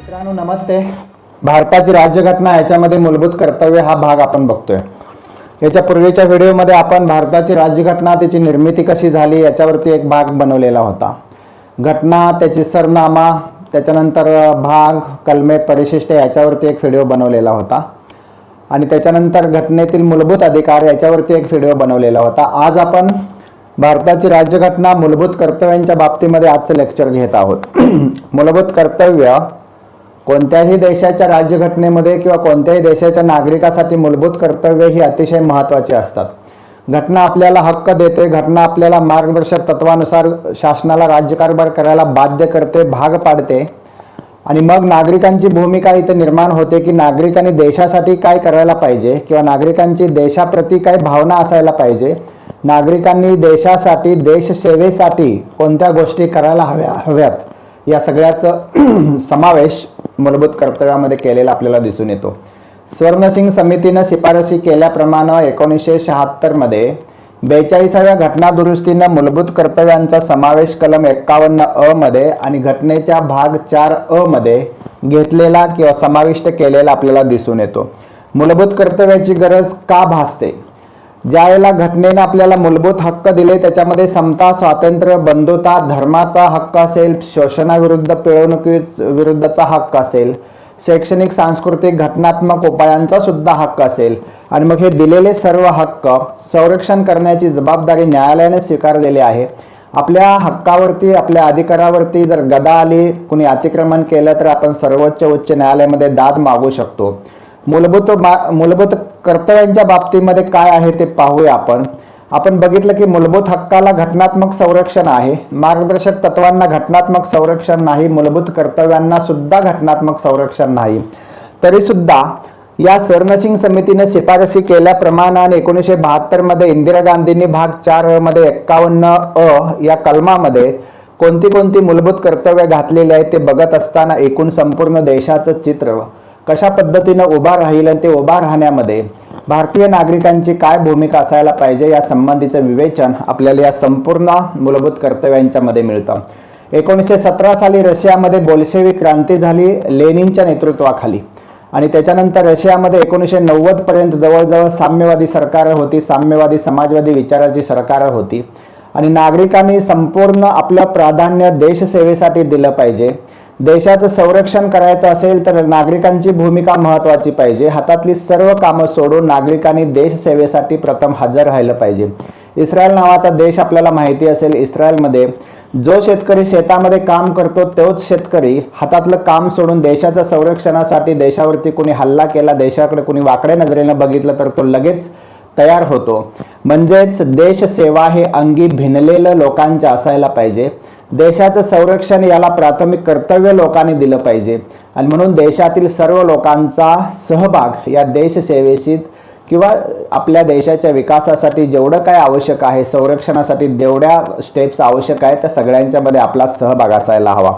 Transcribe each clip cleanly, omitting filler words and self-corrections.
मित्रांनो नमस्ते. भारताची राज्यघटना याच्यामध्ये मूलभूत कर्तव्य हा भाग आपण बघतोय. याच्या पूर्वीच्या व्हिडिओमध्ये आपण भारताची राज्यघटना त्याची निर्मिती कशी झाली याच्यावरती एक भाग बनवलेला होता. घटना, त्याची सरनामा, त्याच्यानंतर भाग, कलमे, परिशिष्ट याच्यावरती एक व्हिडिओ बनवलेला होता आणि त्याच्यानंतर घटनेतील मूलभूत अधिकार याच्यावरती एक व्हिडिओ बनवलेला होता. आज आपण भारताची राज्यघटना मूलभूत कर्तव्यांच्या बाबतीमध्ये आजचं लेक्चर घेत आहोत. मूलभूत कर्तव्य कोणत्याही देशाच्या राज्यघटनेमध्ये किंवा कोणत्याही देशाच्या नागरिकासाठी मूलभूत कर्तव्य ही अतिशय महत्त्वाची असतात. घटना आपल्याला हक्क देते, घटना आपल्याला मार्गदर्शक तत्वानुसार शासनाला राज्यकारभार करायला बाध्य करते, भाग पाडते आणि मग नागरिकांची भूमिका इथे निर्माण होते की नागरिकांनी देशासाठी काय करायला पाहिजे किंवा नागरिकांची देशाप्रती काय भावना असायला पाहिजे, नागरिकांनी देशासाठी देशसेवेसाठी कोणत्या गोष्टी करायला हव्यात या सगळ्याचं समावेश मूलभूत कर्तव्यामध्ये केलेला आपल्याला दिसून येतो. स्वर्णसिंग समितीनं शिफारशी केल्याप्रमाणे 1976 मध्ये 42व्या घटना दुरुस्तीनं मूलभूत कर्तव्यांचा समावेश कलम 51 मध्ये आणि घटनेच्या भाग 4 मध्ये घेतलेला किंवा समाविष्ट केलेला आपल्याला दिसून येतो. मूलभूत कर्तव्याची गरज का भासते? ज्यावेळेला घटनेने आपल्याला मूलभूत हक्क दिले त्याच्यामध्ये समता, स्वातंत्र्य, बंधुता, धर्माचा हक्क असेल, शोषणाविरुद्ध, पिळवणुकीविरुद्धचा हक्क असेल, शैक्षणिक, सांस्कृतिक, घटनात्मक उपायांचा सुद्धा हक्क असेल आणि मग हे दिलेले सर्व हक्क संरक्षण करण्याची जबाबदारी न्यायालयाने स्वीकारलेली आहे. आपल्या हक्कावरती, आपल्या अधिकारावरती जर गदा आली, कुणी अतिक्रमण केलं तर आपण सर्वोच्च उच्च न्यायालयामध्ये दाद मागू शकतो. मूलभूत कर्तव्यांच्या बाबतीमध्ये काय आहे ते पाहूया आपण बघितलं की मूलभूत हक्काला घटनात्मक संरक्षण आहे, मार्गदर्शक तत्वांना घटनात्मक संरक्षण नाही, मूलभूत कर्तव्यांना सुद्धा घटनात्मक संरक्षण नाही. तरी सुद्धा या स्वर्णसिंग समितीने शिफारशी केल्याप्रमाणे आणि 1972 मध्ये इंदिरा गांधींनी भाग 4 मध्ये 51 या कलमामध्ये कोणती मूलभूत कर्तव्य घातलेली आहेत ते बघत असताना एकूण संपूर्ण देशाचं चित्र कशा पद्धतीने उभा राहील आणि ते उभा राहण्यामध्ये भारतीय नागरिकांची काय भूमिका असायला पाहिजे या संबंधीचं विवेचन आपल्याला या संपूर्ण मूलभूत कर्तव्यांच्या मध्ये मिळतं. 1917 साली रशियामध्ये बोल्शेविक क्रांती झाली लेनिनच्या नेतृत्वाखाली आणि त्याच्यानंतर रशियामध्ये 1990 पर्यंत जवळजवळ साम्यवादी सरकार होती, साम्यवादी समाजवादी विचाराची सरकार होती आणि नागरिकांनी संपूर्ण आपलं प्राधान्य देशसेवेसाठी दिलं पाहिजे. देशाचं संरक्षण करायचं असेल तर नागरिकांची भूमिका महत्त्वाची पाहिजे. हातातली सर्व कामं सोडून नागरिकांनी देशसेवेसाठी प्रथम हजर राहिलं पाहिजे. इस्रायल नावाचा देश आपल्याला माहिती असेल. इस्रायलमध्ये जो शेतकरी शेतामध्ये काम करतो तोच शेतकरी हातातलं काम सोडून देशाच्या संरक्षणासाठी, देशावरती कुणी हल्ला केला, देशाकडे कुणी वाकड्या नजरेनं बघितलं तर तो लगेच तयार होतो. म्हणजेच देशसेवा हे अंगी भिनलेलं लोकांच्या असायला पाहिजे. देशाचं संरक्षण याला प्राथमिक कर्तव्य लोकांनी दिलं पाहिजे आणि म्हणून देशातील सर्व लोकांचा सहभाग या देशसेवेशी किंवा आपल्या देशाच्या विकासासाठी जेवढं काय आवश्यक आहे, संरक्षणासाठी जेवढ्या स्टेप्स आवश्यक आहेत त्या सगळ्यांच्यामध्ये आपला सहभाग असायला हवा.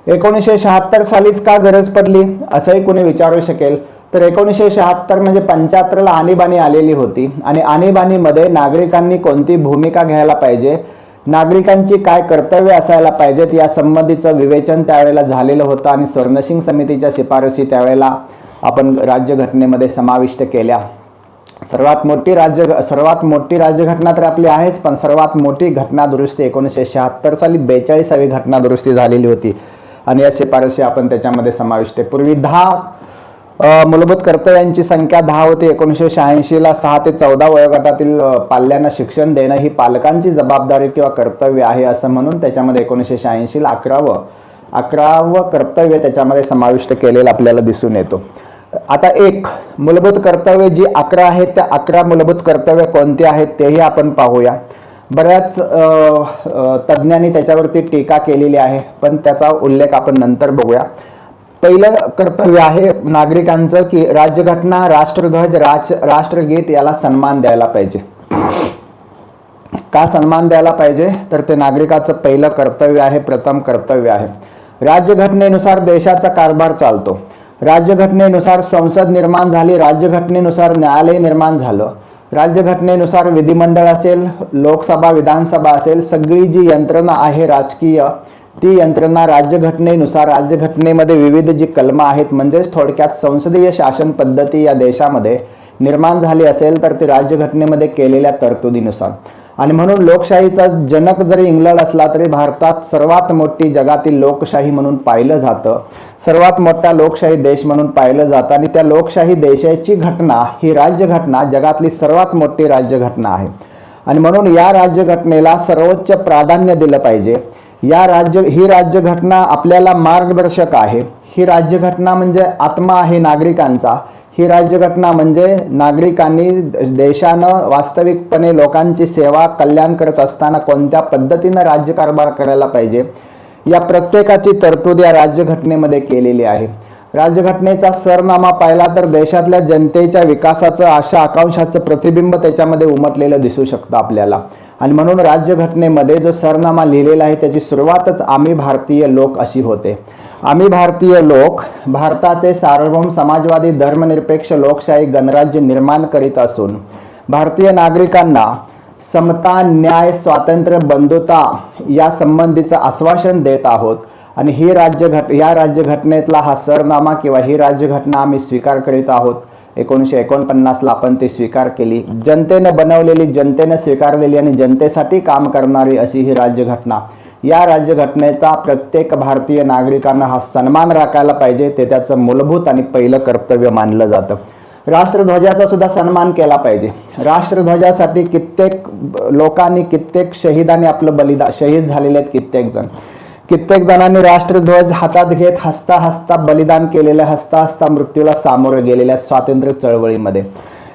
1976 सालीच का गरज पडली असंही कोणी विचारू शकेल. तर 1976 म्हणजे 75ला आणीबाणी आलेली होती आणि आणीबाणीमध्ये नागरिकांनी कोणती भूमिका घ्यायला पाहिजे, नागरिकांची काय कर्तव्य असायला पाहिजेत या संबंधीचं विवेचन त्यावेळेला झालेलं होतं आणि स्वर्णसिंग समितीच्या शिफारशी त्यावेळेला आपण राज्यघटनेमध्ये समाविष्ट केल्या. सर्वात मोठी राज्यघटना तर आपली आहेच, पण सर्वात मोठी घटना दुरुस्ती 1976 साली 42वी घटना दुरुस्ती झालेली होती आणि या शिफारशी आपण त्याच्यामध्ये समाविष्ट. पूर्वी 10 मूलभूत कर्तव्यांची संख्या 10 होती. 1986ला 6 ते 14 वयोगटातील पाल्यांना शिक्षण देणं ही पालकांची जबाबदारी किंवा कर्तव्य आहे असं म्हणून त्याच्यामध्ये 1986ला 11वं कर्तव्य त्याच्यामध्ये समाविष्ट केलेलं आपल्याला दिसून येतो. आता एक मूलभूत कर्तव्य जी 11 आहेत त्या 11 मूलभूत कर्तव्य कोणती आहेत तेही आपण पाहूया. बऱ्याच तज्ज्ञांनी त्याच्यावरती टीका केलेली आहे पण त्याचा उल्लेख आपण नंतर बघूया. पहिलं कर्तव्य आहे नागरिकांचं की राज्यघटना, राष्ट्रध्वज, राष्ट्रगीत याला सन्मान द्यायला पाहिजे. का सन्मान द्यायला पाहिजे तर ते नागरिकाचं पहिलं कर्तव्य आहे, प्रथम कर्तव्य आहे. राज्यघटनेनुसार देशाचा कारभार चालतो. राज्यघटनेनुसार संसद निर्माण झाली, राज्यघटनेनुसार न्यायालय निर्माण झालं, राज्यघटनेनुसार विधिमंडळ असेल, लोकसभा, विधानसभा असेल, सगळी जी यंत्रणा आहे राजकीय ती यंत्रणा राज्यघटनेनुसार, राज्यघटनेमध्ये विविध जी कलमं आहेत, म्हणजेच थोडक्यात संसदीय शासन पद्धती या देशामध्ये निर्माण झाली असेल तर ती राज्यघटनेमध्ये केलेल्या तरतुदीनुसार. आणि म्हणून लोकशाहीचा जनक जरी इंग्लंड असला तरी भारतात सर्वात मोठी जगातील लोकशाही म्हणून पाहिलं जातं, सर्वात मोठा लोकशाही देश म्हणून पाहिलं जातं. आणि त्या लोकशाही देशाची घटना ही राज्यघटना जगातली सर्वात मोठी राज्यघटना आहे. आणि म्हणून या राज्यघटनेला सर्वोच्च प्राधान्य दिलं पाहिजे. ही राज्यघटना आपल्याला मार्गदर्शक आहे. ही राज्यघटना म्हणजे आत्मा आहे नागरिकांचा. ही राज्यघटना म्हणजे नागरिकांनी देशानं वास्तविकपणे लोकांची सेवा कल्याण करत असताना कोणत्या पद्धतीनं राज्यकारभार करायला पाहिजे या प्रत्येकाची तरतूद या राज्यघटनेमध्ये केलेली आहे. राज्यघटनेचा सरनामा पाहिला तर देशातल्या जनतेच्या विकासाचं, आशा आकांक्षाचं प्रतिबिंब त्याच्यामध्ये उमटलेलं दिसू शकतं आपल्याला. आणि म्हणून राज्यघटनेमध्ये जो सरनामा लिहिलेला आहे त्याची सुरुवातच आम्ही भारतीय लोक अशी होते. आम्ही भारतीय लोक भारताचे सार्वभौम समाजवादी धर्मनिरपेक्ष लोकशाही गणराज्य निर्माण करीत असून भारतीय नागरिकांना समता, न्याय, स्वातंत्र्य, बंधुता या संबंधीचं आश्वासन देत आहोत. आणि या राज्यघटनेतला हा सरनामा किंवा ही राज्यघटना आम्ही स्वीकार करीत आहोत. 1949ला आपण ती स्वीकार केली. जनतेने बनवलेली, जनतेने स्वीकारलेली आणि जनतेसाठी काम करणारी अशी ही राज्यघटना. या राज्यघटनेचा प्रत्येक भारतीय नागरिकांना हा सन्मान राखायला पाहिजे. ते त्याचं मूलभूत आणि पहिलं कर्तव्य मानलं जातं. राष्ट्रध्वजाचा सुद्धा सन्मान केला पाहिजे. राष्ट्रध्वजासाठी कित्येक लोकांनी, कित्येक शहीदांनी आपलं बलिदान, शहीद झालेले आहेत कित्येक जणांनी राष्ट्रध्वज हातात घेत हसता हसता बलिदान केलेलं, हसता हसता मृत्यूला सामोरे गेलेल्या स्वातंत्र्य चळवळीमध्ये.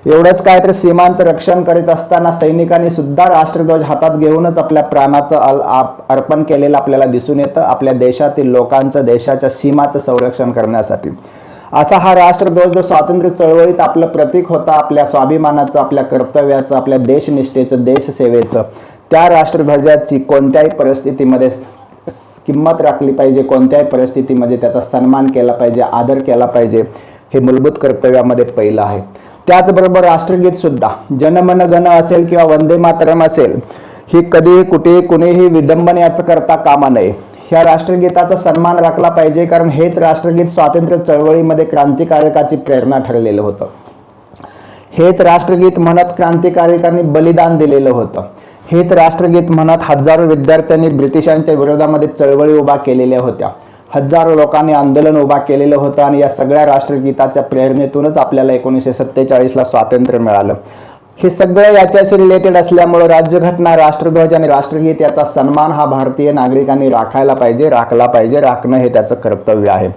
एवढंच काय तर सीमांचं रक्षण करीत असताना सैनिकांनी सुद्धा राष्ट्रध्वज हातात घेऊनच आपल्या प्राणाचं अर्पण केलेलं आपल्याला दिसून येतं, आपल्या देशातील लोकांचं, देशाच्या सीमाचं संरक्षण करण्यासाठी. असा हा राष्ट्रध्वज जो स्वातंत्र्य चळवळीत आपलं प्रतीक होता, आपल्या स्वाभिमानाचं, आपल्या कर्तव्याचं, आपल्या देशनिष्ठेचं, देशसेवेचं, त्या राष्ट्रध्वजाची कोणत्याही परिस्थितीमध्ये किंमत राखली पाहिजे, कोणत्याही परिस्थितीमध्ये त्याचा सन्मान केला पाहिजे, आदर केला पाहिजे. हे मूलभूत कर्तव्यामध्ये पहिलं आहे. त्याचबरोबर राष्ट्रगीत सुद्धा जनमन गण असेल किंवा वंदे मातरम असेल, ही कधीही कुठेही कुणीही विडंबनेचं करता कामा नये. ह्या राष्ट्रगीताचा सन्मान राखला पाहिजे, कारण हेच राष्ट्रगीत स्वातंत्र्य चळवळीमध्ये क्रांतिकारकाची प्रेरणा ठरलेलं होतं. हेच राष्ट्रगीत म्हणत क्रांतिकारकांनी बलिदान दिलेलं होतं. हेच राष्ट्रगीत म्हणत हजारो विद्यार्थ्यांनी ब्रिटिशांच्या विरोधामध्ये चळवळी उभा केलेल्या होत्या. हजारो लोकांनी आंदोलन उभा केलेलं होतं. आणि या सगळ्या राष्ट्रगीताच्या प्रेरणेतूनच आपल्याला 1947ला स्वातंत्र्य मिळालं. हे सगळं याच्याशी रिलेटेड असल्यामुळे राज्यघटना, राष्ट्रध्वज आणि राष्ट्रगीत याचा सन्मान हा भारतीय नागरिकांनी राखायला पाहिजे, राखला पाहिजे. राखणं हे त्याचं कर्तव्य आहे.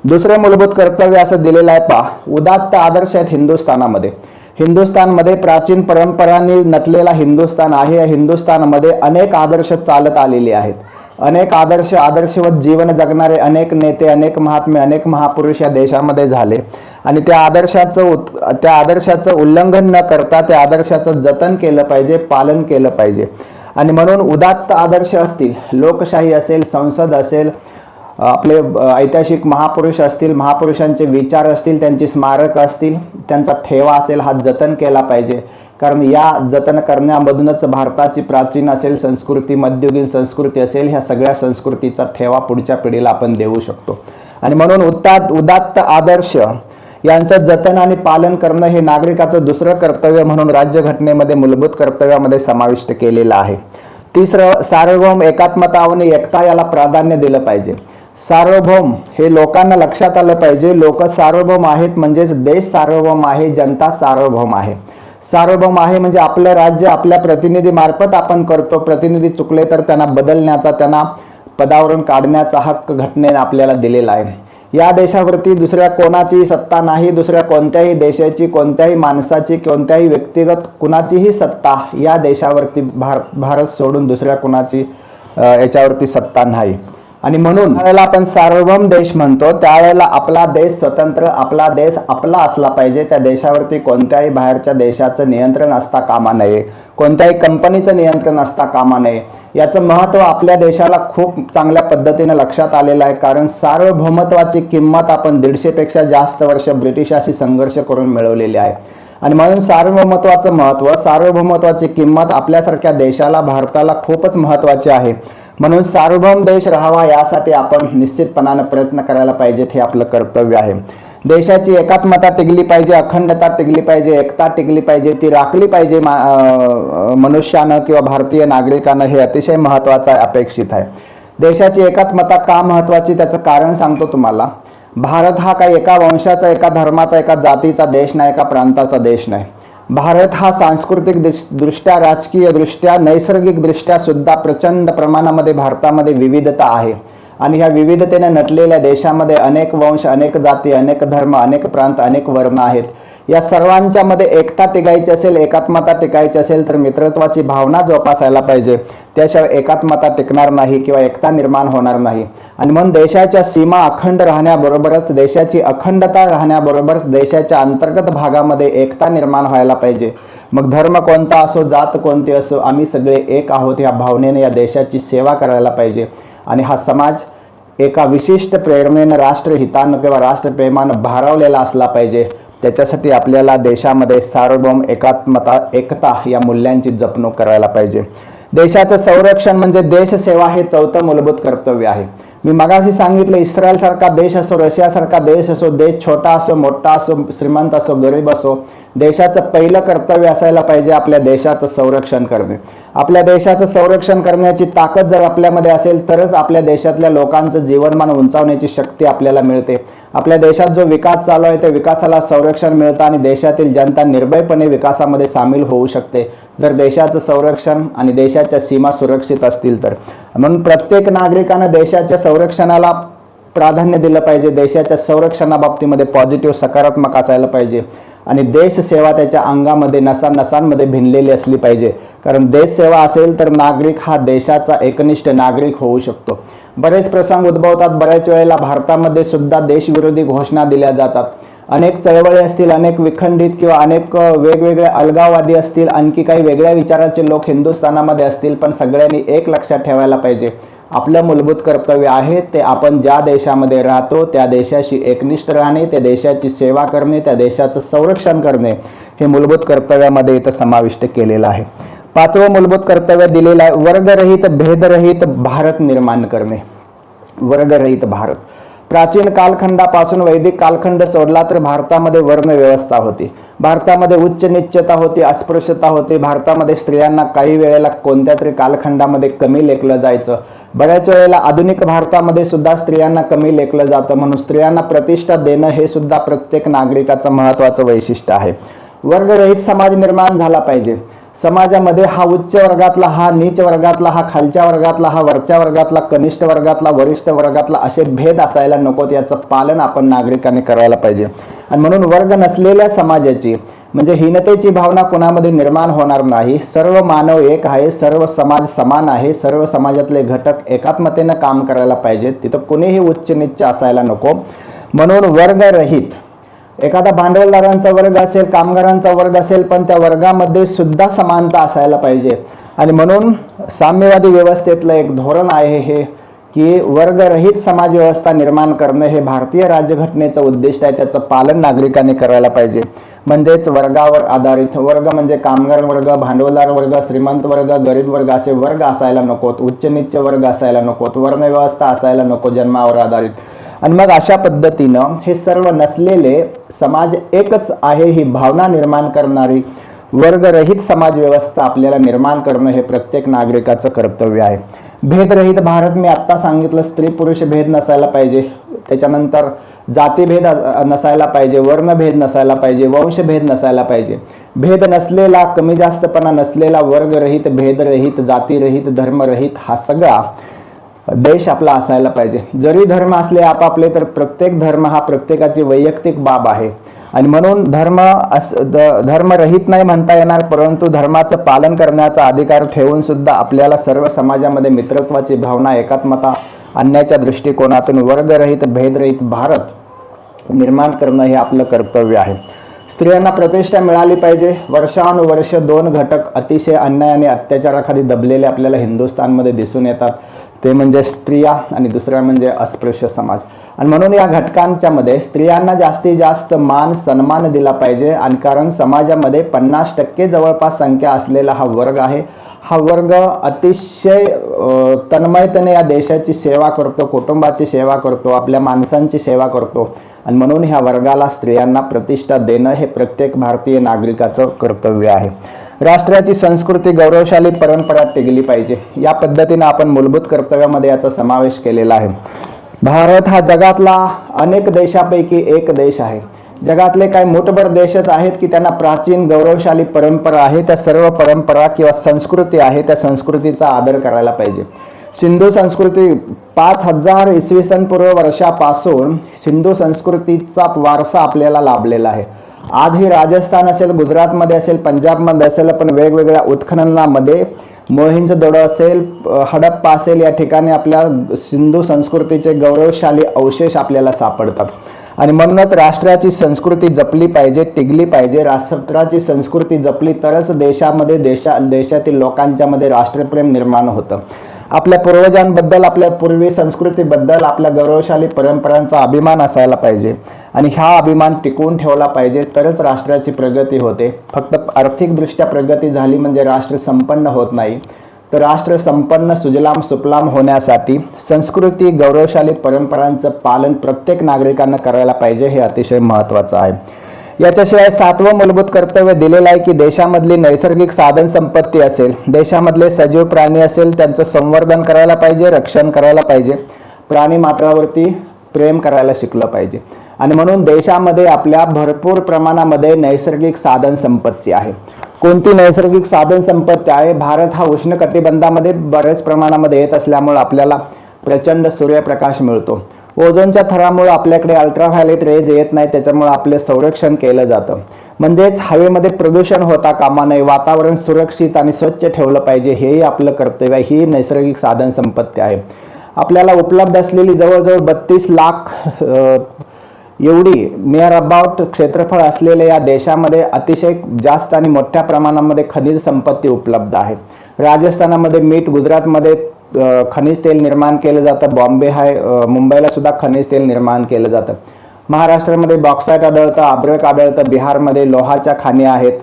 दुसरं मूलभूत कर्तव्य असं दिलेलं आहे पहा, उदात्त आदर्श आहेत हिंदुस्थानामध्ये. हिंदुस्थानमध्ये प्राचीन परंपरांनी नटलेला हिंदुस्थान आहे. या हिंदुस्थानमध्ये अनेक आदर्श चालत आलेले आहेत. अनेक आदर्शवत जीवन जगणारे अनेक नेते, अनेक महात्मे, अनेक महापुरुष या देशामध्ये झाले. आणि त्या आदर्शाचं उल्लंघन न करता त्या आदर्शाचं जतन केलं पाहिजे, पालन केलं पाहिजे. आणि म्हणून उदात्त आदर्श असतील, लोकशाही असेल, संसद असेल, आपले ऐतिहासिक महापुरुष असतील, महापुरुषांचे विचार असतील, त्यांची स्मारक असतील, त्यांचा ठेवा असेल, हा जतन केला पाहिजे. कारण या जतन करण्यामधूनच भारताची प्राचीन असेल संस्कृती, मध्ययुगीन संस्कृती असेल, ह्या सगळ्या संस्कृतीचा ठेवा पुढच्या पिढीला आपण देऊ शकतो. आणि म्हणून उदात्त आदर्श यांचं जतन आणि पालन करणं हे नागरिकाचं दुसरं कर्तव्य म्हणून राज्यघटनेमध्ये मूलभूत कर्तव्यामध्ये समाविष्ट केलेलं आहे. तिसरं, सार्वभौम एकात्मता आणि एकता याला प्राधान्य दिलं पाहिजे. सार्वभौम हे लोकांना लक्षात आलं पाहिजे. लोक सार्वभौम आहेत म्हणजेच देश सार्वभौम आहे, जनता सार्वभौम आहे. सार्वभौम आहे म्हणजे आपलं राज्य आपल्या प्रतिनिधी मार्फत आपण करतो. प्रतिनिधी चुकले तर त्यांना बदलण्याचा, त्यांना पदावरून काढण्याचा हक्क घटनेने आपल्याला दिलेला आहे. या देशावरती दुसऱ्या कोणाचीही सत्ता नाही, दुसऱ्या कोणत्याही देशाची, कोणत्याही माणसाची, कोणत्याही व्यक्तिगत कुणाचीही सत्ता या देशावरती भारत सोडून दुसऱ्या कुणाची याच्यावरती सत्ता नाही. आणि म्हणून ज्यावेळेला आपण सार्वभौम देश म्हणतो त्यावेळेला आपला देश स्वतंत्र, आपला देश आपला असला पाहिजे. त्या देशावरती कोणत्याही बाहेरच्या देशाचं नियंत्रण असता कामा नये, कोणत्याही कंपनीचं नियंत्रण असता कामा नये. याचं महत्त्व आपल्या देशाला खूप चांगल्या पद्धतीने लक्षात आलेलं आहे. कारण सार्वभौमत्वाची किंमत आपण 150पेक्षा जास्त वर्ष ब्रिटिशाशी संघर्ष करून मिळवलेली आहे. आणि म्हणून सार्वभौमत्वाचं महत्त्व, सार्वभौमत्वाची किंमत आपल्यासारख्या देशाला, भारताला खूपच महत्त्वाची आहे. म्हणून सार्वभौम देश राहावा यासाठी आपण निश्चितपणाने प्रयत्न करायला पाहिजेत, हे आपलं कर्तव्य आहे. देशाची एकात्मता टिकली पाहिजे, अखंडता टिकली पाहिजे, एकता टिकली पाहिजे, ती राखली पाहिजे मनुष्यानं किंवा भारतीय नागरिकांना, हे अतिशय महत्वाचं अपेक्षित आहे. देशाची एकात्मता का महत्वाची त्याचं कारण सांगतो तुम्हाला. भारत हा काही एका वंशाचा, एका धर्माचा, एका जातीचा देश नाही, एका प्रांताचा देश नाही. भारत हा सांस्कृतिक दृष्ट्या, राजकीय दृष्ट्या, नैसर्गिक दृष्ट्या सुद्धा प्रचंड प्रमाणामध्ये भारतामध्ये विविधता आहे. आणि ह्या विविधतेने नटलेल्या देशामध्ये अनेक वंश, अनेक जाती, अनेक धर्म, अनेक प्रांत, अनेक वर्ण आहेत. या सर्वांच्या मध्ये एकता टिकायची असेल, एकात्मता टिकायची असेल तर मित्रत्वाची भावना जोपासायला पाहिजे. त्याशिवाय एकात्मता टिकणार नाही किंवा एकता निर्माण होणार नाही. आणि म्हणून देशाच्या सीमा अखंड राहण्याबरोबरच, देशाची अखंडता राहण्याबरोबरच देशाच्या अंतर्गत भागामध्ये एकता निर्माण व्हायला पाहिजे. मग धर्म कोणता असो, जात कोणती असो, आम्ही सगळे एक आहोत या भावनेने या देशाची सेवा करायला पाहिजे. आणि हा समाज एका विशिष्ट प्रेरणेनं, राष्ट्रहितानं किंवा राष्ट्रप्रेमानं भारावलेला असला पाहिजे. त्याच्यासाठी आपल्याला देशामध्ये सार्वभौम एकात्मता, एकता या मूल्यांची जपणूक करायला पाहिजे. देशाचं संरक्षण म्हणजे देशसेवा हे चौथं मूलभूत कर्तव्य आहे. मी मगाशी सांगितलं, इस्रायल सारखा देश असो, रशिया सारखा देश असो, देश छोटा असो, मोठा असो, श्रीमंत असो, गरीब असो, देशाचं पहिलं कर्तव्य असायला पाहिजे आपल्या देशाचं संरक्षण करणे. आपल्या देशाचं संरक्षण करण्याची ताकद जर आपल्यामध्ये असेल तरच आपल्या देशातल्या लोकांचं जीवनमान उंचावण्याची शक्ती आपल्याला मिळते. आपल्या देशात जो विकास चालू आहे त्या विकासाला संरक्षण मिळतं आणि देशातील जनता निर्भयपणे विकासामध्ये सामील होऊ शकते जर देशाचं संरक्षण आणि देशाच्या सीमा सुरक्षित असतील तर. म्हणून प्रत्येक नागरिकानं देशाच्या संरक्षणाला प्राधान्य दिलं पाहिजे. देशाच्या संरक्षणाबाबतीमध्ये पॉझिटिव्ह, सकारात्मक असायला पाहिजे. आणि देशसेवा त्याच्या अंगामध्ये, नसानसांमध्ये भिनलेली असली पाहिजे. कारण देशसेवा असेल तर नागरिक हा देशाचा एकनिष्ठ नागरिक होऊ शकतो. बरेच प्रसंग उद्भवतात. बऱ्याच वेळेला भारतामध्ये सुद्धा देशविरोधी घोषणा दिल्या जातात. अनेक चळवळी असतील, अनेक विखंडित किंवा अनेक वेगवेगळे अलगाववादी असतील, आणखी काही वेगळ्या विचाराचे लोक हिंदुस्थानामध्ये असतील, पण सगळ्यांनी एक लक्षात ठेवायला पाहिजे, आपलं मूलभूत कर्तव्य आहे ते आपण ज्या देशामध्ये राहतो त्या देशाशी एकनिष्ठ राहणे, त्या देशाची सेवा करणे, त्या देशाचं संरक्षण करणे हे मूलभूत कर्तव्यामध्ये इथं समाविष्ट केलेलं आहे. पाचवं मूलभूत कर्तव्य दिलेलं आहे, वर्गरहित, भेदरहित भारत निर्माण करणे. वर्गरहित भारत. प्राचीन कालखंडापासून वैदिक कालखंड सोडला तर भारतामध्ये वर्ण व्यवस्था होती. भारतामध्ये उच्च निच्चता होती, अस्पृश्यता होती. भारतामध्ये स्त्रियांना काही वेळेला कोणत्या तरी कालखंडामध्ये कमी लेखलं जायचं. बऱ्याच वेळेला आधुनिक भारतामध्ये सुद्धा स्त्रियांना कमी लेखलं जातं. म्हणून स्त्रियांना प्रतिष्ठा देणं हे सुद्धा प्रत्येक नागरिकाचं महत्वाचं वैशिष्ट्य आहे. वर्गरहित समाज निर्माण झाला पाहिजे. समाजामध्ये हा उच्च वर्गातला, हा नीच वर्गातला, हा खालच्या वर्गातला, हा वरच्या वर्गातला, कनिष्ठ वर्गातला, वरिष्ठ वर्गातला असे भेद असायला नकोत. याचं पालन आपण नागरिकांनी करायला पाहिजे. आणि म्हणून वर्ग नसलेल्या समाजाची म्हणजे हीनतेची भावना कोणामध्ये निर्माण होणार नाही. सर्व मानव एक आहे, सर्व समाज समान आहे, सर्व समाजातले घटक एकात्मतेनं काम करायला पाहिजेत. तिथं कुणीही उच्च नीच असायला नको. म्हणून वर्गरहित, एखादा भांडवलदारांचा वर्ग असेल, कामगारांचा वर्ग असेल, पण त्या वर्गामध्ये सुद्धा समानता असायला पाहिजे. आणि म्हणून साम्यवादी व्यवस्थेतलं एक धोरण आहे हे की वर्गरहित समाज व्यवस्था निर्माण करणं हे भारतीय राज्यघटनेचं उद्दिष्ट आहे. त्याचं पालन नागरिकांनी करायला पाहिजे. म्हणजेच वर्गावर आधारित, वर्ग म्हणजे कामगार वर्ग, भांडवलदार वर्ग, श्रीमंत वर्ग, गरीब वर्ग असे वर्ग असायला नकोत. उच्च नीच वर्ग असायला नकोत. वर्णव्यवस्था असायला नको जन्मावर आधारित. आणि मग अशा पद्धतीनं हे सर्व नसलेले समाज एकच आहे ही भावना निर्माण करणारी वर्गरहित समाज व्यवस्था आपल्याला निर्माण करणं हे प्रत्येक नागरिकाचं कर्तव्य आहे. भेदरहित भारत मी आत्ता सांगितलं, स्त्री पुरुष भेद नसायला पाहिजे. त्याच्यानंतर जातीभेद नसायला पाहिजे, वर्णभेद नसायला पाहिजे, वंशभेद नसायला पाहिजे. भेद नसलेला, कमी जास्तपणा नसलेला, वर्गरहित, भेदरहित, जातीरहित, धर्मरहित हा सगळा देश आपला असायला पाहिजे. जरी धर्म असले आपापले तर प्रत्येक धर्म हा प्रत्येकाची वैयक्तिक बाब आहे. आणि म्हणून धर्मरहित नाही म्हणता येणार, परंतु धर्माचं पालन करण्याचा अधिकार ठेवून सुद्धा आपल्याला सर्व समाजामध्ये मित्रत्वाची भावना, एकात्मता आणण्याच्या दृष्टिकोनातून वर्गरहित, भेदरहित भारत निर्माण करणं हे आपलं कर्तव्य आहे. स्त्रियांना प्रतिष्ठा मिळाली पाहिजे. वर्षानुवर्ष दोन घटक अतिशय अन्याय आणि अत्याचाराखाली दबलेले आपल्याला हिंदुस्थानमध्ये दिसून येतात. ते म्हणजे स्त्रिया आणि दुसरा म्हणजे अस्पृश्य समाज. आणि म्हणून या घटकांच्या मध्ये स्त्रियांना जास्तीत जास्त मान सन्मान दिला पाहिजे. आणि कारण समाजामध्ये 50% जवळपास संख्या असलेला हा वर्ग आहे. हा वर्ग अतिशय तन्मयतेने या देशाची सेवा करतो, कुटुंबाची सेवा करतो, आपल्या माणसांची सेवा करतो आणि म्हणून ह्या वर्गाला स्त्रियांना प्रतिष्ठा देणं हे प्रत्येक भारतीय नागरिकाचं कर्तव्य आहे. राष्ट्राची संस्कृती गौरवशाली परंपरा टिकली पाहिजे या पद्धतीने आपण मूलभूत कर्तव्यामध्ये याचा समावेश केलेला आहे. भारत हा जगातला अनेक देशापैकी एक देश आहे. जगातले काही मोठभर देशच आहेत की त्यांना प्राचीन गौरवशाली परंपरा आहे. त्या सर्व परंपरा किंवा संस्कृती आहे त्या संस्कृतीचा आदर करायला पाहिजे. सिंधू संस्कृती 5000 इसवी सन पूर्व वर्षापासून सिंधू संस्कृतीचा वारसा आपल्याला लाभलेला आहे. आजही राजस्थान असेल, गुजरातमध्ये असेल, पंजाबमध्ये असेल, पण वेगवेगळ्या उत्खननामध्ये मोहिंजोदडो असेल, हडप्पा असेल, या ठिकाणी आपल्या सिंधू संस्कृतीचे गौरवशाली अवशेष आपल्याला सापडतात. आणि म्हणूनच राष्ट्राची संस्कृती जपली पाहिजे, टिकली पाहिजे. राष्ट्राची संस्कृती जपली तरच देशामध्ये देशातील लोकांच्या मध्ये राष्ट्रप्रेम निर्माण होतं. आपल्या पूर्वजांबद्दल, आपल्या पूर्वी संस्कृतीबद्दल, आपल्या गौरवशाली परंपरांचा अभिमान असायला पाहिजे आणि हा अभिमान टिकवून ठेवला पाहिजे तरच राष्ट्राची प्रगती होते. फक्त आर्थिकदृष्ट्या प्रगती झाली म्हणजे राष्ट्र संपन्न होत नाही. तर राष्ट्र संपन्न, सुजलाम सुफलाम होण्यासाठी संस्कृती, गौरवशाली परंपरांचं पालन प्रत्येक नागरिकांना करायला पाहिजे, हे अतिशय महत्त्वाचं आहे. याच्याशिवाय 7वं मूलभूत कर्तव्य दिलेलं आहे की देशामधली नैसर्गिक साधन संपत्ती असेल, देशामधले सजीव प्राणी असेल, त्यांचं संवर्धन करायला पाहिजे, रक्षण करायला पाहिजे. प्राणी मात्रावरती प्रेम करायला शिकलं पाहिजे. आणि म्हणून देशामध्ये आपल्या भरपूर प्रमाणामध्ये नैसर्गिक साधन संपत्ती आहे. कोणती नैसर्गिक साधन संपत्ती आहे? भारत हा उष्णकटिबंधामध्ये बऱ्याच प्रमाणामध्ये येत असल्यामुळे आपल्याला प्रचंड सूर्यप्रकाश मिळतो. ओझोनच्या थरामुळे आपल्याकडे अल्ट्राव्हायोलेट रेज येत नाही, त्याच्यामुळे आपले संरक्षण केलं जातं. म्हणजेच हवेमध्ये प्रदूषण होता कामा नये, वातावरण सुरक्षित आणि स्वच्छ ठेवलं पाहिजे, हेही आपलं कर्तव्य आहे. ही नैसर्गिक साधन संपत्ती आहे. आपल्याला उपलब्ध असलेली जवळजवळ 32 लाख एवढी नियर अबाउट क्षेत्रफळ असलेल्या या देशामध्ये अतिशय जास्त आणि मोठ्या प्रमाणामध्ये खनिज संपत्ती उपलब्ध आहे. राजस्थानामध्ये मीठ, गुजरातमध्ये खनिज तेल निर्माण केलं जातं, बॉम्बे आहे, मुंबईला सुद्धा खनिज तेल निर्माण केलं जातं. महाराष्ट्रामध्ये बॉक्साईट आढळतं, अभ्रक आढळतं, बिहारमध्ये लोहाच्या खाणी आहेत,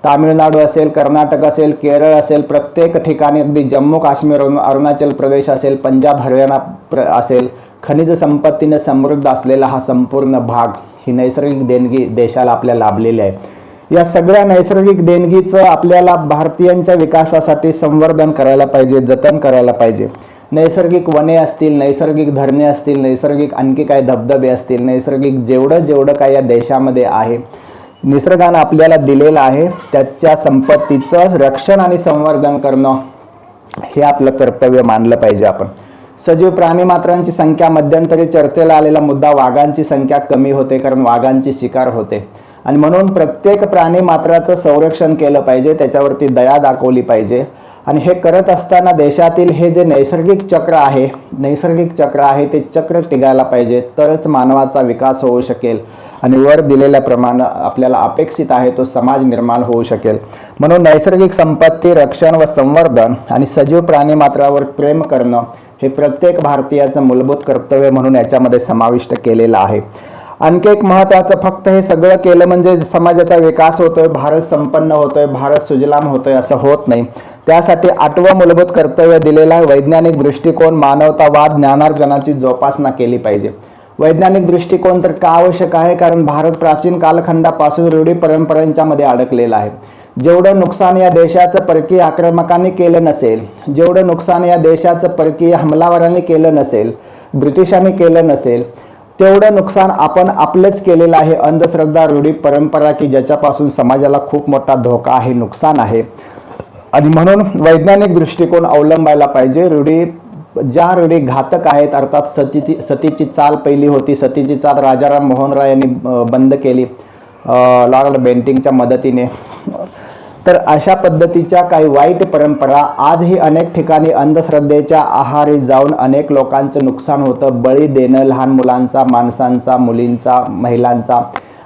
तामिळनाडू असेल, कर्नाटक असेल, केरळ असेल, प्रत्येक ठिकाणी अगदी जम्मू काश्मीर, अरुणाचल प्रदेश असेल, पंजाब, हरियाणा असेल, खनिज संपत्तीने समृद्ध असलेला हा संपूर्ण भाग, ही नैसर्गिक देणगी देशाला आपल्या लाभलेली आहे. या सगळ्या नैसर्गिक देणगीचं आपल्याला भारतीयांच्या विकासासाठी संवर्धन करायला पाहिजे, जतन करायला पाहिजे. नैसर्गिक वने असतील, नैसर्गिक धरणे असतील, नैसर्गिक आणखी काही धबधबे असतील, नैसर्गिक जेवढं काही या देशामध्ये आहे, निसर्गानं आपल्याला दिलेलं आहे, त्याच्या संपत्तीचं रक्षण आणि संवर्धन करणं हे आपलं कर्तव्य मानलं पाहिजे आपण. सजीव प्राणी मात्रांची संख्या, मध्यंतरी चर्चेला आलेला मुद्दा, वाघांची संख्या कमी होते कारण वाघांची शिकार होते आणि म्हणून प्रत्येक प्राणी मात्राचं संरक्षण केलं पाहिजे, त्याच्यावरती दया दाखवली पाहिजे. आणि हे करत असताना देशातील हे जे नैसर्गिक चक्र आहे ते चक्र टिकायला पाहिजे, तरच मानवाचा विकास होऊ शकेल आणि वर दिलेल्याप्रमाणे आपल्याला अपेक्षित आहे तो समाज निर्माण होऊ शकेल. म्हणून नैसर्गिक संपत्ती रक्षण व संवर्धन आणि सजीव प्राणी मात्रावर प्रेम करणं हे प्रत्येक भारतीयाचं मूलभूत कर्तव्य म्हणून याच्यामध्ये समाविष्ट केलेलं आहे. आणखी एक महत्त्वाचं, फक्त हे सगळं केलं म्हणजे समाजाचा विकास होतोय, भारत संपन्न होतोय, भारत सुजलाम होतोय असं होत नाही. त्यासाठी 8वं मूलभूत कर्तव्य दिलेलं आहे, वैज्ञानिक दृष्टिकोन, मानवतावाद, ज्ञानार्जनाची जोपासना केली पाहिजे. वैज्ञानिक दृष्टिकोन तर का आवश्यक आहे? कारण भारत प्राचीन कालखंडापासून रूढी परंपरांच्या मध्ये अडकलेला आहे. जेवढं नुकसान या देशाचं परकीय आक्रमकांनी केलं नसेल, जेवढं नुकसान या देशाचं परकीय हमलावरांनी केलं नसेल, ब्रिटिशांनी केलं नसेल, तेवढं नुकसान आपण आपलंच केलेलं आहे. अंधश्रद्धा, रूढी परंपरा की ज्याच्यापासून समाजाला खूप मोठा धोका आहे, नुकसान आहे. आणि म्हणून वैज्ञानिक दृष्टिकोन अवलंबायला पाहिजे. ज्या रूढी घातक आहेत, अर्थात सतीची चाल पहिली होती, सतीची चाल राजाराम मोहन राय यांनी बंद केली लॉर्ड बेंटिंगच्या मदतीने. तर अशा पद्धतीच्या काही वाईट परंपरा आजही अनेक ठिकाणी अंधश्रद्धेच्या आहारी जाऊन अनेक लोकांचं नुकसान होतं. बळी देणं, लहान मुलांचा, माणसांचा, मुलींचा, महिलांचा,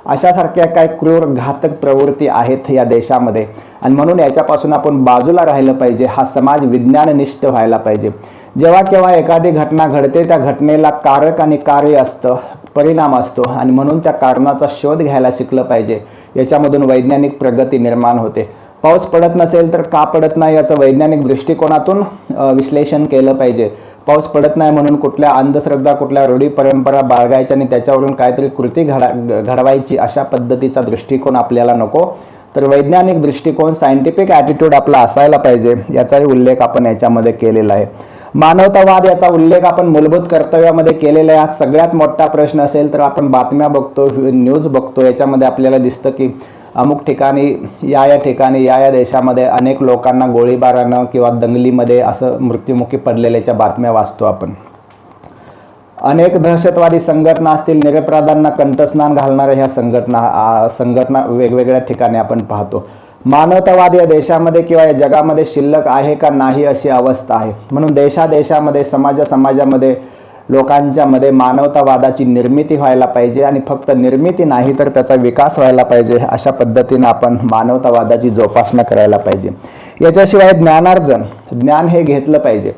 अशासारख्या काही क्रूर घातक प्रवृत्ती आहेत या देशामध्ये. आणि म्हणून याच्यापासून आपण बाजूला राहिलं पाहिजे. हा समाज विज्ञाननिष्ठ व्हायला पाहिजे. जेव्हा केव्हा एखादी घटना घडते त्या घटनेला कारक आणि कार्य असतं, परिणाम असतो आणि म्हणून त्या कारणाचा शोध घ्यायला शिकलं पाहिजे. याच्यामधून वैज्ञानिक प्रगती निर्माण होते. पाऊस पडत नसेल तर का पडत नाही याचं वैज्ञानिक दृष्टिकोनातून विश्लेषण केलं पाहिजे. पाऊस पडत नाही म्हणून कुठल्या अंधश्रद्धा, कुठल्या रूढी परंपरा बाळगायच्या आणि त्याच्यावरून काहीतरी कृती घडवायची अशा पद्धतीचा दृष्टिकोन आपल्याला नको. तर वैज्ञानिक दृष्टिकोन, सायंटिफिक ॲटिट्यूड आपला असायला पाहिजे, याचाही उल्लेख आपण याच्यामध्ये केलेला आहे. मानवतावाद याचा उल्लेख आपण मूलभूत कर्तव्यामध्ये केलेला आहे. हा सगळ्यात मोठा प्रश्न असेल तर आपण बातम्या बघतो, न्यूज बघतो, याच्यामध्ये आपल्याला दिसतं की अमुक ठिकाणी या ठिकाणी या देशामध्ये अनेक लोकांना गोळीबारानं किंवा दंगलीमध्ये असं मृत्युमुखी पडलेल्याच्या बातम्या वाचतो आपण. अनेक दहशतवादी संघटना असतील, निरपराधांना कंठस्नान घालणाऱ्या ह्या संघटना वेगवेगळ्या ठिकाणी आपण पाहतो. मानवतावाद या देशामध्ये किंवा या जगामध्ये शिल्लक आहे का नाही अशी अवस्था आहे. म्हणून देशामध्ये समाजामध्ये लोकांच्या मध्ये मानवतावादाची निर्मिती व्हायला पाहिजे आणि फक्त निर्मिती नाही तर त्याचा विकास व्हायला पाहिजे. अशा पद्धतीने आपण मानवतावादाची जोपासना करायला पाहिजे. याच्याशिवाय ज्ञानार्जन, ज्ञान हे घेतलं पाहिजे.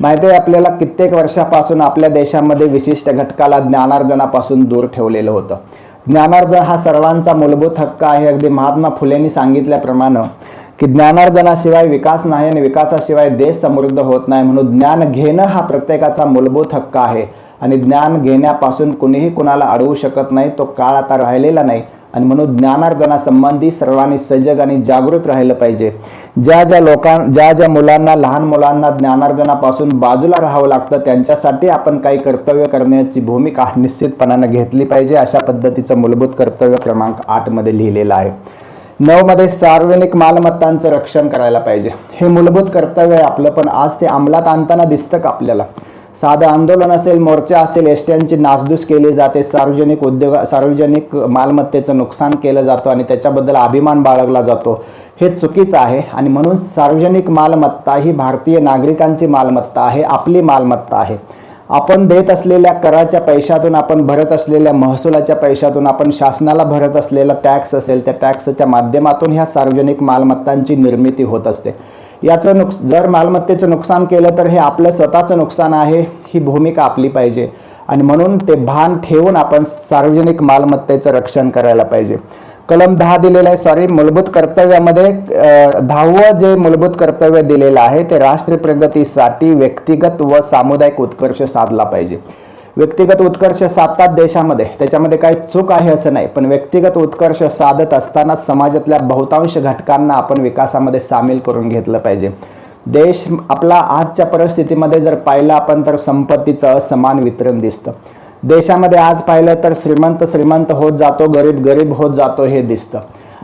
माहिती आहे आपल्याला, कित्येक वर्षापासून आपल्या देशामध्ये विशिष्ट घटकाला ज्ञानार्जनापासून दूर ठेवलेलं होतं. ज्ञानार्जन हा सर्वांचा मूलभूत हक्क आहे. अगदी महात्मा फुलेंनी सांगितल्याप्रमाणे की ज्ञानार्जनाशिवाय विकास नाही आणि विकासाशिवाय देश समृद्ध होत नाही. म्हणून ज्ञान घेणं हा प्रत्येकाचा मूलभूत हक्क आहे आणि ज्ञान घेण्यापासून कुणीही कुणाला अडवू शकत नाही. तो काळ आता राहिलेला नाही आणि म्हणून ज्ञानार्जनासंबंधी सर्वांनी सजग आणि जागृत राहिलं पाहिजे. ज्या मुलांना, लहान मुलांना ज्ञानार्जनापासून बाजूला राहावं लागतं त्यांच्यासाठी आपण काही कर्तव्य करण्याची भूमिका निश्चितपणाने घेतली पाहिजे. अशा पद्धतीचं मूलभूत कर्तव्य क्रमांक 8 मध्ये लिहिलेलं आहे. 9 मध्ये सार्वजनिक मालमत्तांचं रक्षण करायला पाहिजे. हे मूलभूत कर्तव्य आहे आपलं, पण आज ते अंमलात आणताना दिसतं का आपल्याला? साधं आंदोलन असेल, मोर्चा असेल, एसट्यांची नासधूस केली जाते, सार्वजनिक मालमत्तेचं नुकसान केलं जातं आणि त्याच्याबद्दल अभिमान बाळगला जातो. हे चुकीचं आहे आणि म्हणून सार्वजनिक मालमत्ता ही भारतीय नागरिकांची मालमत्ता आहे, आपली मालमत्ता आहे. आपण देत असलेल्या कराच्या पैशातून, आपण भरत असलेल्या महसुलाच्या पैशातून, आपण शासनाला भरत असलेला टॅक्स असेल, त्या टॅक्सच्या माध्यमातून ह्या सार्वजनिक मालमत्तांची निर्मिती होत असते. याचं जर मालमत्तेचं नुकसान केलं तर हे आपलं स्वतःचं नुकसान आहे, ही भूमिका आपली पाहिजे आणि म्हणून ते भान ठेवून आपण सार्वजनिक मालमत्तेचं रक्षण करायला पाहिजे. कलम 10 दिलेलं आहे, मूलभूत कर्तव्यामध्ये 10वं जे मूलभूत कर्तव्य दिलेलं आहे ते राष्ट्र प्रगतीसाठी व्यक्तिगत व सामुदायिक उत्कर्ष साधला पाहिजे. व्यक्तिगत उत्कर्ष साधतात देशामध्ये, त्याच्यामध्ये काही चूक आहे असं नाही, पण व्यक्तिगत उत्कर्ष साधत असताना समाजातल्या बहुतांश घटकांना आपण विकासामध्ये सामील करून घेतलं पाहिजे. देश आपला आजच्या परिस्थितीमध्ये जर पाहिलं आपण तर संपत्तीचं असमान वितरण दिसतं. देशामध्ये आज पाहिलं तर श्रीमंत होत जातो, गरीब होत जातो हे दिसतं.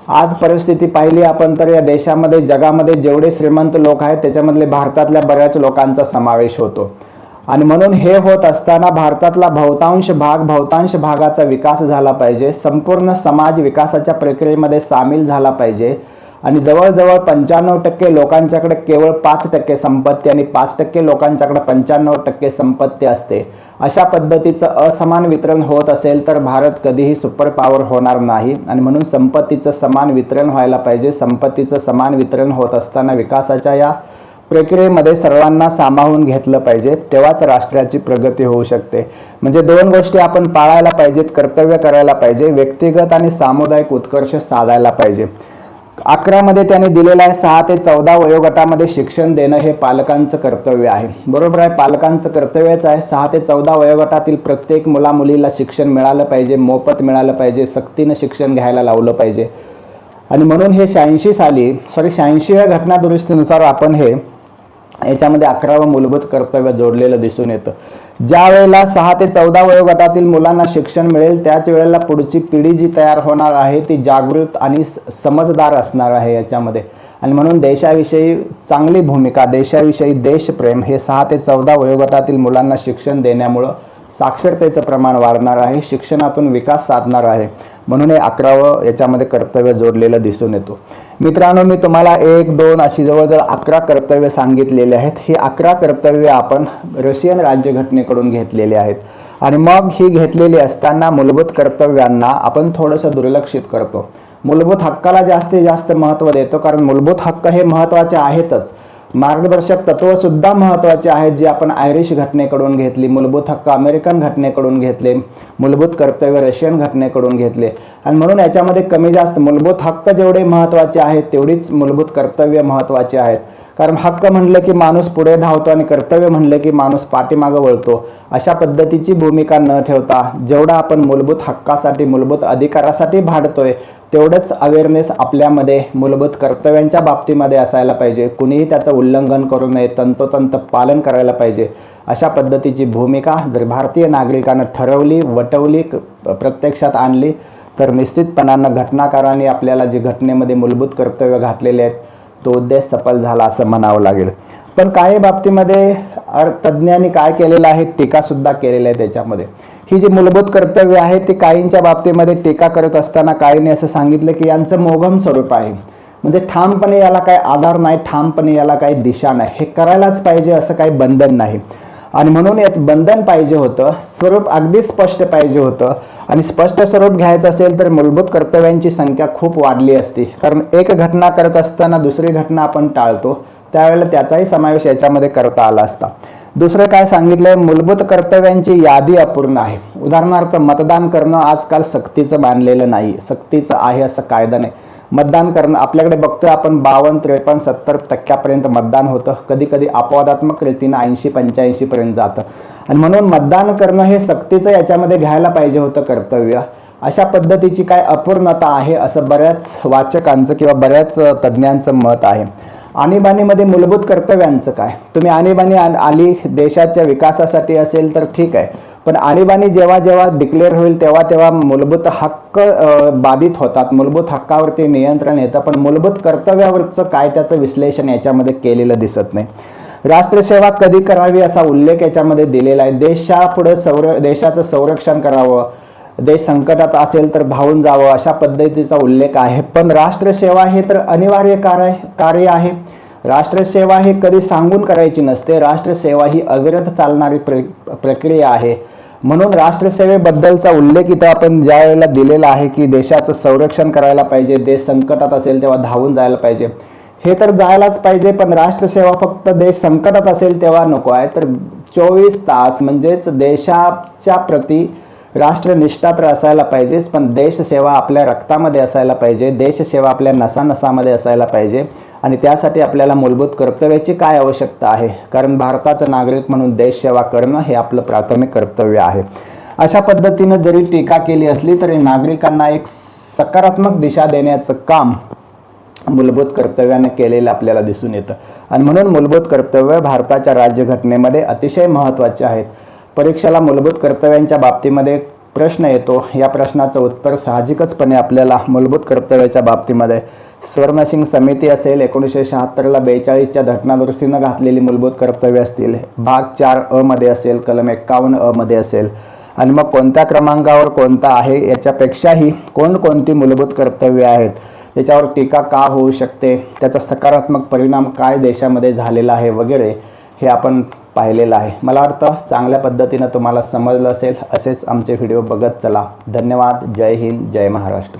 आज परिस्थिती पाहिली आपण तर या देशामध्ये, जगामध्ये जेवढे श्रीमंत लोक आहेत त्याच्यामधले भारतातल्या बऱ्याच लोकांचा समावेश होतो आणि म्हणून हे होत असताना भारतातला बहुतांश भागाचा विकास झाला पाहिजे. संपूर्ण समाज विकासाच्या प्रक्रियेमध्ये सामील झाला पाहिजे आणि जवळजवळ 95% लोकांच्याकडे केवळ 5% संपत्ती आणि 5% लोकांच्याकडे 95% संपत्ती असते. अशा पद्धतीचं असमान वितरण होत असेल तर भारत कधीही सुपर पॉवर होणार नाही आणि म्हणून संपत्तीचं समान वितरण व्हायला पाहिजे. संपत्तीचं समान वितरण होत असताना विकासाच्या या प्रक्रियेमध्ये सर्वांना सामावून घेतलं पाहिजे, तेव्हाच राष्ट्राची प्रगती होऊ शकते. म्हणजे 2 गोष्टी आपण पाळायला पाहिजेत, कर्तव्य करायला पाहिजे, व्यक्तिगत आणि सामुदायिक उत्कर्ष साधायला पाहिजे. 11 मध्ये त्यांनी दिलेलं आहे 6 ते 14 वयोगटामध्ये शिक्षण देणं हे पालकांचं कर्तव्य आहे. बरोबर आहे, पालकांचं कर्तव्यच आहे. 6 ते 14 वयोगटातील प्रत्येक मुलीला शिक्षण मिळालं पाहिजे, मोफत मिळालं पाहिजे, सक्तीनं शिक्षण घ्यायला लावलं पाहिजे आणि म्हणून हे 86व्या घटना दुरुस्तीनुसार आपण हे याच्यामध्ये 11वं मूलभूत कर्तव्य जोडलेलं दिसून येतं. ज्या वेळेला 6 ते 14 वयोगटातील मुलांना शिक्षण मिळेल त्याच वेळेला पुढची पिढी जी तयार होणार आहे ती जागृत आणि समजदार असणार आहे याच्यामध्ये आणि म्हणून देशाविषयी चांगली भूमिका, देशाविषयी देशप्रेम हे 6 ते 14 वयोगटातील मुलांना शिक्षण देण्यामुळं साक्षरतेचं प्रमाण वाढणार आहे, शिक्षणातून विकास साधणार आहे. म्हणून हे 11वं याच्यामध्ये कर्तव्य जोडलेलं दिसून येतो. मित्रांनो, मी तुम्हाला 1, 2 अशी जवळजवळ 11 कर्तव्य सांगितलेले आहेत. ही 11 कर्तव्य आपण रशियन राज्यघटनेकडून घेतलेले आहेत आणि मग ही घेतलेली असताना मूलभूत कर्तव्यांना आपण थोडंसं दुर्लक्षित करतो. मूलभूत हक्काला जास्तीत जास्त महत्त्व देतो कारण मूलभूत हक्क हे महत्त्वाचे आहेतच. मार्गदर्शक तत्व सुद्धा महत्त्वाचे आहेत जी आपण आयरिश घटनेकडून घेतली, मूलभूत हक्क अमेरिकन घटनेकडून घेतले, मूलभूत कर्तव्य रशियन घटनेकडून घेतले. आणि म्हणून याच्यामध्ये कमी जास्त मूलभूत हक्क जेवढे महत्त्वाचे आहेत तेवढीच मूलभूत कर्तव्य महत्त्वाचे आहेत. कारण हक्क म्हणलं की माणूस पुढे धावतो आणि कर्तव्य म्हणलं की माणूस पाठीमागं वळतो. अशा पद्धतीची भूमिका न ठेवता जेवढा आपण मूलभूत हक्कासाठी मूलभूत अधिकारासाठी भांडतोय तेवढंच अवेअरनेस आपल्यामध्ये मूलभूत कर्तव्यांच्या बाबतीमध्ये असायला पाहिजे. कुणीही त्याचं उल्लंघन करू नये, तंतोतंत पालन करायला पाहिजे. अशा पद्धतीची भूमिका जर भारतीय नागरिकांना ठरवली, वटवली, प्रत्यक्षात आणली तर निश्चितपणानं घटनाकारांनी आपल्याला जे घटनेमध्ये मूलभूत कर्तव्य घातलेले आहेत तो उद्देश सफल झाला असं म्हणावं लागेल. पण काही बाबतीमध्ये तज्ज्ञांनी काय केलेलं आहे, टीका सुद्धा केलेली आहे त्याच्यामध्ये. ही जी मूलभूत कर्तव्य आहे ती काहींच्या बाबतीमध्ये टीका करत असताना काहींनी असं सांगितलं की यांचं मोघम स्वरूप आहे, म्हणजे ठामपणे याला काही आधार नाही, ठामपणे याला काही दिशा नाही, हे करायलाच पाहिजे असं काही बंधन नाही. आणि म्हणून यात बंधन पाहिजे होतं, स्वरूप अगदी स्पष्ट पाहिजे होतं. आणि स्पष्ट स्वरूप घ्यायचं असेल तर मूलभूत कर्तव्यांची संख्या खूप वाढली असती. कारण एक घटना करत असताना दुसरी घटना आपण टाळतो, त्यावेळेला त्याचाही समावेश याच्यामध्ये करता आला असता. दुसरं काय सांगितलंय, मूलभूत कर्तव्यांची यादी अपूर्ण आहे. उदाहरणार्थ मतदान करणं आजकाल सक्तीचं मानलेलं नाही, सक्तीचं आहे असं कायदा नाही. मतदान करणं आपल्याकडे बघतोय आपण 52, 53, 70% मतदान होतं. कधी कधी अपवादात्मक रीतीनं 80-85 पर्यंत जातं. आणि म्हणून मतदान करणं हे सक्तीचं याच्यामध्ये घ्यायला पाहिजे होतं कर्तव्य. अशा पद्धतीची काय अपूर्णता आहे असं बऱ्याच वाचकांचं किंवा बऱ्याच तज्ज्ञांचं मत आहे. आणीबाणीमध्ये मूलभूत कर्तव्यांचं काय, तुम्ही आणीबाणी आली देशाच्या विकासासाठी असेल तर ठीक आहे, पण आणीबाणी जेव्हा जेव्हा डिक्लेअर होईल तेव्हा तेव्हा मूलभूत हक्क बाधित होतात, मूलभूत हक्कावरती नियंत्रण येतं, पण मूलभूत कर्तव्यावरचं काय त्याचं विश्लेषण याच्यामध्ये केलेलं दिसत नाही. राष्ट्रसेवा कधी करावी असा उल्लेख याच्यामध्ये दिलेला आहे. देशापुढे देशाचं संरक्षण करावं, देश संकटात असेल तर धावून जावं अशा पद्धतीचा उल्लेख आहे. पण राष्ट्रसेवा हे तर अनिवार्य कार्य आहे. राष्ट्रसेवा हे कधी सांगून करायची नसते, राष्ट्रसेवा ही अविरत चालणारी प्रक्रिया आहे. म्हणून राष्ट्रसेवेबद्दलचा उल्लेख इथं आपण ज्या वेळेला दिलेला आहे की देशाचं संरक्षण करायला पाहिजे, देश संकटात असेल तेव्हा धावून जायला पाहिजे, हे तर जायलाच पाहिजे. पण राष्ट्रसेवा फक्त देश संकटात असेल तेव्हा नको आहे, तर 24 तास म्हणजेच देशाच्या प्रती राष्ट्रनिष्ठा तर असायला पाहिजेच, पण देशसेवा आपल्या रक्तामध्ये असायला पाहिजे, देशसेवा आपल्या नसानसामध्ये असायला पाहिजे. आणि त्यासाठी आपल्याला मूलभूत कर्तव्याची काय आवश्यकता आहे, कारण भारताचा नागरिक म्हणून देशसेवा करणं हे आपलं प्राथमिक कर्तव्य आहे. अशा पद्धतीनं जरी टीका केली असली तरी नागरिकांना एक सकारात्मक दिशा देण्याचं काम मूलभूत कर्तव्याने केलेलं आपल्याला दिसून येतं. आणि म्हणून मूलभूत कर्तव्य भारताच्या राज्यघटनेमध्ये अतिशय महत्त्वाचे आहेत. परीक्षेला मूलभूत कर्तव्यांच्या बाबतीमध्ये प्रश्न येतो, या प्रश्नाचं उत्तर साहजिकचपणे आपल्याला मूलभूत कर्तव्याच्या बाबतीमध्ये स्वर्णसिंग समिती असेल, 1976ला 42च्या घटनादुरुस्तीनं घातलेली मूलभूत कर्तव्य असतील, भाग 4 मध्ये असेल, कलम 51 मध्ये असेल. आणि मग कोणत्या क्रमांकावर कोणता आहे याच्यापेक्षाही कोणकोणती मूलभूत कर्तव्य आहेत, त्याच्यावर टीका का होऊ शकते, त्याचा सकारात्मक परिणाम काय देशामध्ये झालेला आहे वगैरे हे आपण पाहिलेलं आहे. मला वाटतं चांगल्या पद्धतीनं तुम्हाला समजलं असेल. असेच आमचे व्हिडिओ बघत चला. धन्यवाद. जय हिंद, जय महाराष्ट्र.